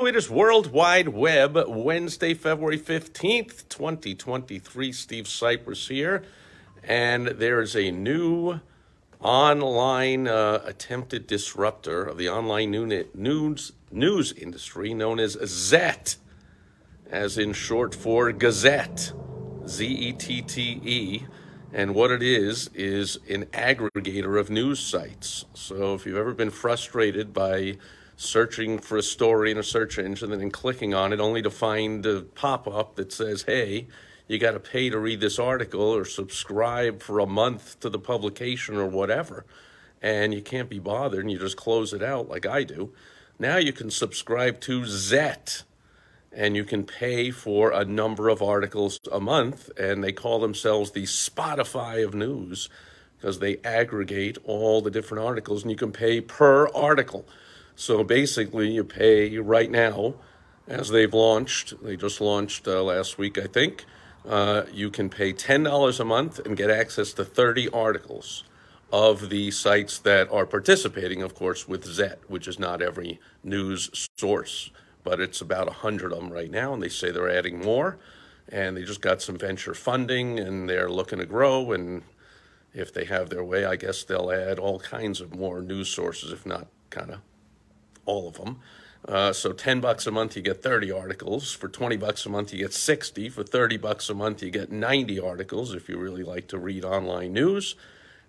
It is World Wide Web, Wednesday, February 15th, 2023. Steve Sipress here. And there's a new online attempted disruptor of the online news industry known as Zette, as in short for Gazette, Z-E-T-T-E. And what it is an aggregator of news sites. So if you've ever been frustrated by searching for a story in a search engine and then clicking on it only to find a pop-up that says, hey, you got to pay to read this article or subscribe for a month to the publication or whatever, and you can't be bothered and you just close it out like I do. Now you can subscribe to Zette, and you can pay for a number of articles a month, and they call themselves the Spotify of news because they aggregate all the different articles, and you can pay per article. So basically, you pay right now, as they've launched, they just launched last week, I think, you can pay $10 a month and get access to 30 articles of the sites that are participating, of course, with Zette, which is not every news source, but it's about 100 of them right now, and they say they're adding more, and they just got some venture funding, and they're looking to grow, and if they have their way, I guess they'll add all kinds of more news sources, if not kind of all of them. So $10 a month, you get 30 articles. For $20 a month, you get 60. For $30 a month, you get 90 articles if you really like to read online news.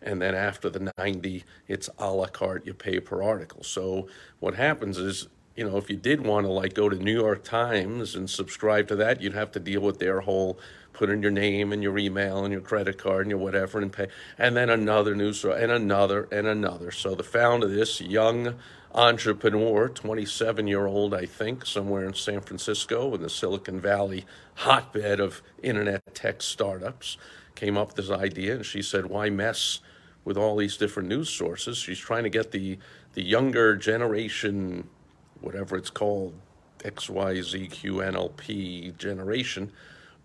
And then after the 90, it's a la carte, you pay per article. So what happens is, you know, if you did want to like go to New York Times and subscribe to that, you'd have to deal with their whole put in your name and your email and your credit card and your whatever and pay. And then another news and another and another. So the founder of this young entrepreneur, 27-year-old, I think, somewhere in San Francisco in the Silicon Valley hotbed of internet tech startups, came up with this idea, and she said, why mess with all these different news sources? She's trying to get the younger generation, whatever it's called, XYZQNLP generation,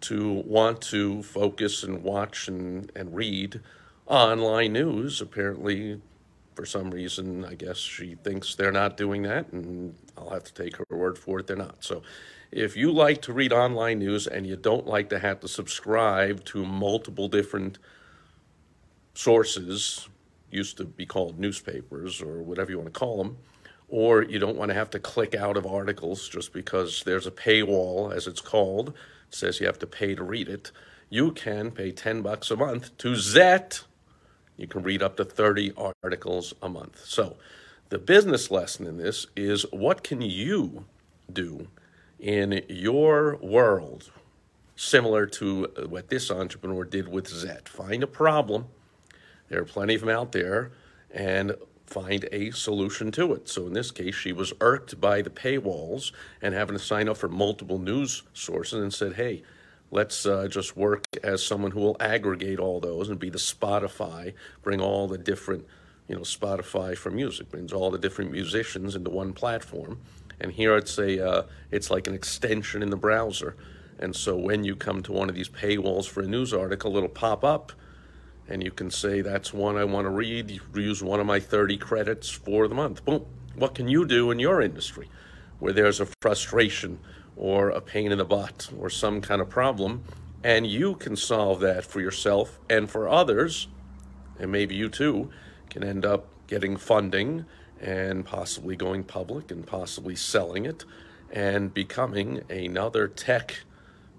to want to focus and watch and read online news. Apparently, for some reason, I guess she thinks they're not doing that, and I'll have to take her word for it, they're not. So if you like to read online news and you don't like to have to subscribe to multiple different sources, used to be called newspapers or whatever you want to call them, or you don't want to have to click out of articles just because there's a paywall, as it's called, it says you have to pay to read it, you can pay $10 a month to Zette. You can read up to 30 articles a month. So the business lesson in this is, what can you do in your world similar to what this entrepreneur did with Zette? Find a problem. There are plenty of them out there, and find a solution to it. So in this case, she was irked by the paywalls and having to sign up for multiple news sources, and said, hey, let's just work as someone who will aggregate all those and be the Spotify, bring all the different, you know, Spotify for music, brings all the different musicians into one platform. And here it's it's like an extension in the browser. And so when you come to one of these paywalls for a news article, it'll pop up, and you can say, that's one I want to read. You use one of my 30 credits for the month. Boom. What can you do in your industry where there's a frustration or a pain in the butt or some kind of problem, and you can solve that for yourself and for others, and maybe you too can end up getting funding and possibly going public and possibly selling it and becoming another tech,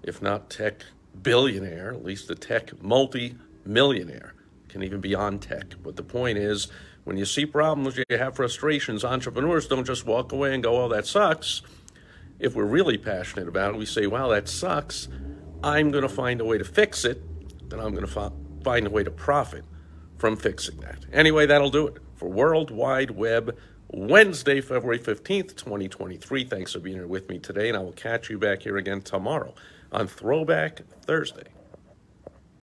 if not tech billionaire, at least a tech multi-millionaire. Can even be on tech. But the point is, when you see problems, you have frustrations, entrepreneurs don't just walk away and go, oh, that sucks. If we're really passionate about it, we say, wow, that sucks. I'm going to find a way to fix it, and I'm going to find a way to profit from fixing that. Anyway, that'll do it for World Wide Web, Wednesday, February 15th, 2023. Thanks for being here with me today, and I will catch you back here again tomorrow on Throwback Thursday.